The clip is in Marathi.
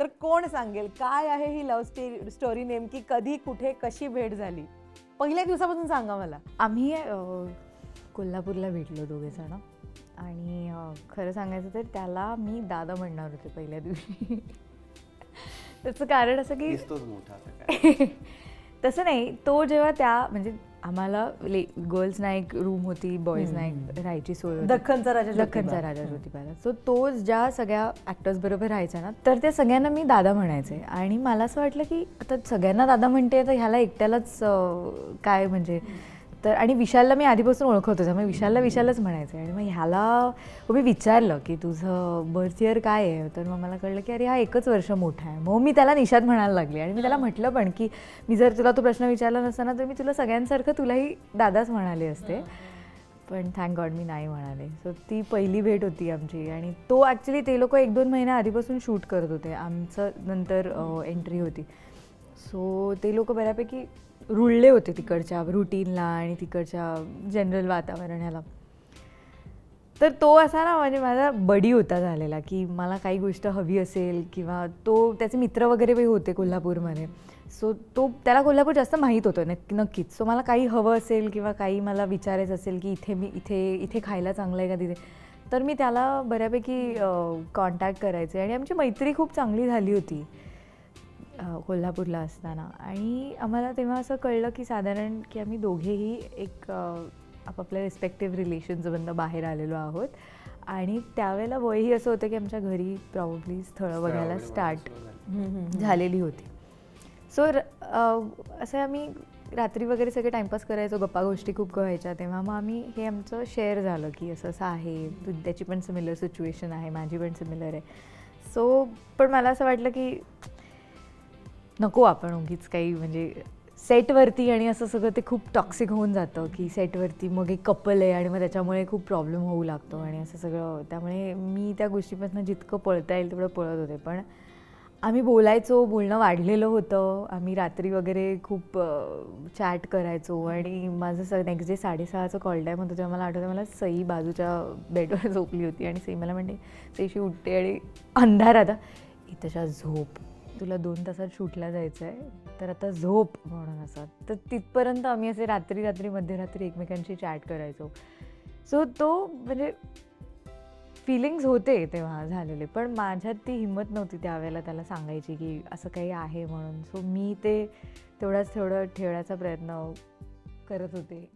तर कोण सांगेल काय आहे ही लव्ह स्टोरी, नेमकी कधी कुठे कशी भेट झाली? पहिल्या दिवसापासून सांगा मला. आम्ही कोल्हापूरला भेटलो दोघे जण आणि खरं सांगायचं तर त्याला मी दादा म्हणणार होते पहिल्या दिवशी. त्याचं कारण असं की तसं नाही, तो जेव्हा त्या म्हणजे आम्हाला गर्ल्सना एक रूम होती, बॉईजना एक राहायची सोय होती, दख्खनचा राजा ज्योतिबाला. सो तो ज्या सगळ्या ॲक्टर्स बरोबर राहायचा ना, तर त्या सगळ्यांना मी दादा म्हणायचे. आणि मला असं वाटलं की आता सगळ्यांना दादा म्हणते तर ह्याला एकट्यालाच काय म्हणजे. तर आणि विशालला मी आधीपासून ओळखत होते, त्यामुळे विशालच म्हणायचे. आणि मग ह्याला मी विचारलं की तुझं बर्थ इयर काय आहे, तर मग मला कळलं की अरे हा 1 वर्ष मोठा आहे. मग मी त्याला निशाद म्हणायला लागली. आणि मी त्याला म्हटलं पण की मी जर तुला तो प्रश्न विचारला नसता ना, तर मी तुला सगळ्यांसारखं तुलाही दादाच म्हणाले असते. पण थँक गॉड मी नाही म्हणाले. सो ती पहिली भेट होती आमची. आणि तो ॲक्च्युली ते लोक 1-2 महिन्या आधीपासून शूट करत होते, आमचं नंतर एंट्री होती. सो ते लोक बऱ्यापैकी रुळले होते तिकडच्या रुटीनला आणि तिकडच्या जनरल वातावरणाला. तर तो असा ना म्हणजे माझा बडी होता झालेला की मला काही गोष्ट हवी असेल किंवा तो त्याचे मित्र वगैरे होते कोल्हापूरमध्ये. सो त्याला कोल्हापूर जास्त माहीत होतं नक्कीच. सो मला काही हवं असेल किंवा काही मला विचारायचं असेल की इथे खायला चांगलं आहे का तिथे, तर मी त्याला बऱ्यापैकी कॉन्टॅक्ट करायचे. आणि आमची मैत्री खूप चांगली झाली होती कोल्हापूरला असताना. आणि आम्हाला तेव्हा असं कळलं की साधारण की आम्ही दोघेही एक आपापल्या रिस्पेक्टिव्ह रिलेशन्समधनं बाहेर आलेलो आहोत. आणि त्यावेळेला वयही असं होतं की आमच्या घरी प्रॉब्ली स्थळं बघायला स्टार्ट झालेली होती. सो असं आम्ही रात्री वगैरे सगळे टाईमपास करायचो, गप्पा गोष्टी खूप व्हायच्या. तेव्हा मग आम्ही हे आमचं शेअर झालं की असं असं आहे, त्याची पण सिमिलर सिच्युएशन आहे, माझी पण सिमिलर आहे. सो पण मला असं वाटलं की नको आपण उगीच काही म्हणजे सेटवरती आणि असं सगळं ते खूप टॉक्सिक होऊन जातं की सेटवरती मग एक कपल आहे आणि मग त्याच्यामुळे खूप प्रॉब्लेम होऊ लागतो आणि असं सगळं. त्यामुळे मी त्या गोष्टीपासून जितकं पळता येईल तेवढं पळत होते. पण आम्ही बोलणं वाढलेलं होतं. आम्ही रात्री वगैरे खूप चॅट करायचो. आणि माझं नेक्स्ट डे 6:30चं कॉल टाईम होतं तेव्हा मला आठवतं, मला सई बाजूच्या बेडवर झोपली होती आणि सई मला म्हणते, सईशी उठते आणि अंधार आता इथंच्या झोप, तुला 2 तासात शूटला जायचं आहे तर आता झोप म्हणून असं. तर तिथपर्यंत आम्ही असे रात्री मध्यरात्री एकमेकांशी चॅट करायचो. सो तो म्हणजे फिलिंग्स होते तेव्हा झालेले, पण माझ्यात ती हिंमत नव्हती त्यावेळेला त्याला सांगायची की असं काही आहे म्हणून. सो मी ते तेवढं ठेवण्याचा प्रयत्न करत होते.